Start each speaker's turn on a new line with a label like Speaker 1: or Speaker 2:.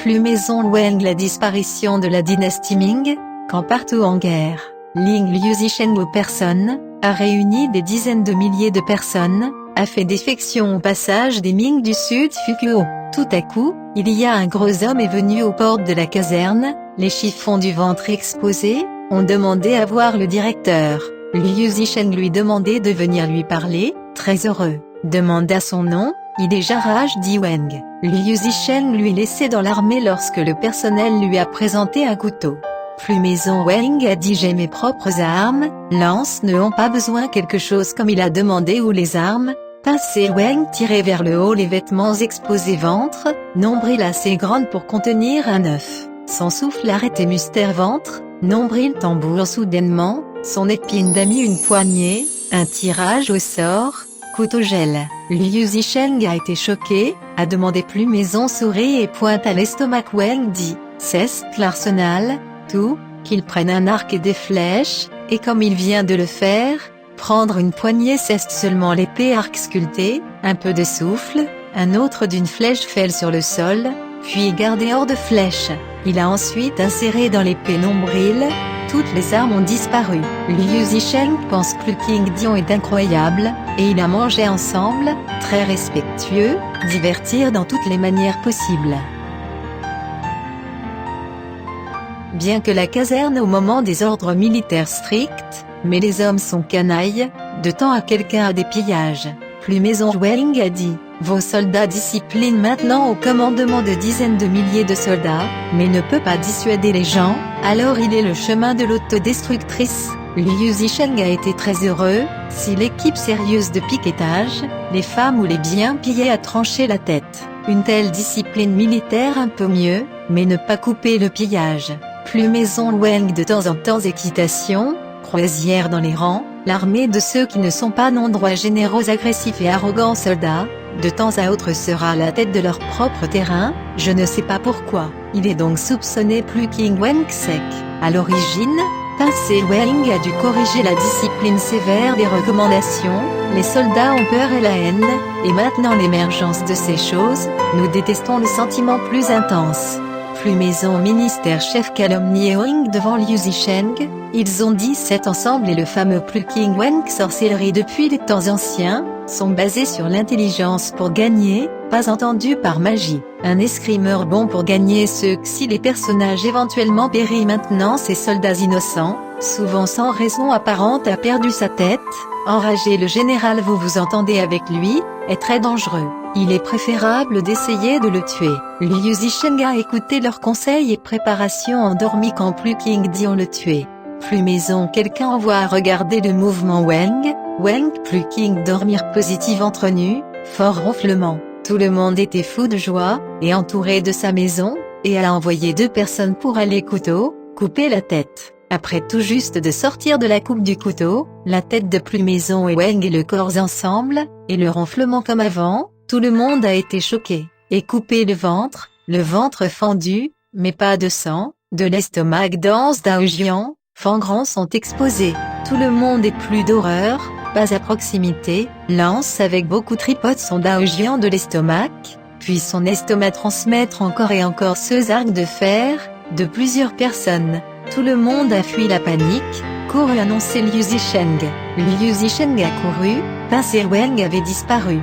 Speaker 1: Plus Maison Wang. La disparition de la dynastie Ming, quand partout en guerre, Ling Liuzhishen ou personne, a réuni des dizaines de milliers de personnes, a fait défection au passage des Ming du sud Fukuo. Tout à coup, il y a un gros homme est venu aux portes de la caserne, les chiffons du ventre exposés, ont demandé à voir le directeur. Liuzhishen lui demandait de venir lui parler, très heureux, demanda son nom, il est Jarraj dit Wang. Liuzhishen lui laissait dans l'armée lorsque le personnel lui a présenté un couteau. Plus Maison Wang a dit j'ai mes propres armes, lances ne ont pas besoin quelque chose comme il a demandé ou les armes. Pincé Wang tirait vers le haut les vêtements exposés ventre, nombril assez grande pour contenir un œuf. Son souffle arrêté mystère ventre, nombril tambour soudainement, son épine d'amis une poignée, un tirage au sort, couteau gel. Liuzhishen a été choqué, a demandé Plus Maison sourit et pointe à l'estomac. Wang dit, c'est l'arsenal, tout, qu'il prenne un arc et des flèches, et comme il vient de le faire, prendre une poignée c'est seulement l'épée arc sculpté, un peu de souffle, un autre d'une flèche fêle sur le sol, puis gardé hors de flèche. Il a ensuite inséré dans l'épée nombril, toutes les armes ont disparu. Liuzhishen pense que le King Dion est incroyable, et il a mangé ensemble, très respectueux, divertir dans toutes les manières possibles. Bien que la caserne au moment des ordres militaires stricts, mais les hommes sont canailles, de temps à quelqu'un a des pillages. Plus Maison Wang a dit, vos soldats disciplinent maintenant au commandement de dizaines de milliers de soldats, mais ne peut pas dissuader les gens, alors il est le chemin de l'autodestructrice. Liuzhishen a été très heureux, si l'équipe sérieuse de piquetage, les femmes ou les biens pillés a tranché la tête. Une telle discipline militaire un peu mieux, mais ne pas couper le pillage. Plus Maison Wang de temps en temps équitation, croisière dans les rangs, l'armée de ceux qui ne sont pas non-droits généraux agressifs et arrogants soldats, de temps à autre sera à la tête de leur propre terrain, je ne sais pas pourquoi. Il est donc soupçonné plus King Wang sec. À l'origine, Pincé Wang a dû corriger la discipline sévère des recommandations, les soldats ont peur et la haine, et maintenant l'émergence de ces choses, nous détestons le sentiment plus intense. Plus Maison ministère chef calomnie Wang devant Liuzhishen, ils ont dit cet ensemble et le fameux Plus King Wang sorcellerie depuis les temps anciens, sont basés sur l'intelligence pour gagner, pas entendu par magie. Un escrimeur bon pour gagner ce que si les personnages éventuellement péris maintenant ces soldats innocents, souvent sans raison apparente a perdu sa tête, enragé le général vous vous entendez avec lui, est très dangereux. Il est préférable d'essayer de le tuer. Liuzhishen a écouté leurs conseils et préparations endormi quand Plus King Dion le tuait. Plus Maison quelqu'un envoie à regarder le mouvement Wang, Plus King dormir positif entre nus, fort ronflement. Tout le monde était fou de joie, et entouré de sa maison, et elle a envoyé 2 personnes pour aller couteau, couper la tête. Après tout juste de sortir de la coupe du couteau, la tête de Plus Maison et Wang et le corps ensemble, et le ronflement comme avant, tout le monde a été choqué, et coupé le ventre fendu, mais pas de sang, de l'estomac danse d'Aojian, fangrans sont exposés, tout le monde est plus d'horreur, pas à proximité, lance avec beaucoup tripote son Daojian de l'estomac, puis son estomac transmettre encore et encore ce arc de fer, de plusieurs personnes, tout le monde a fui la panique, couru annoncer Liuzhishen. Liuzhishen a couru, Pincé Wang avait disparu.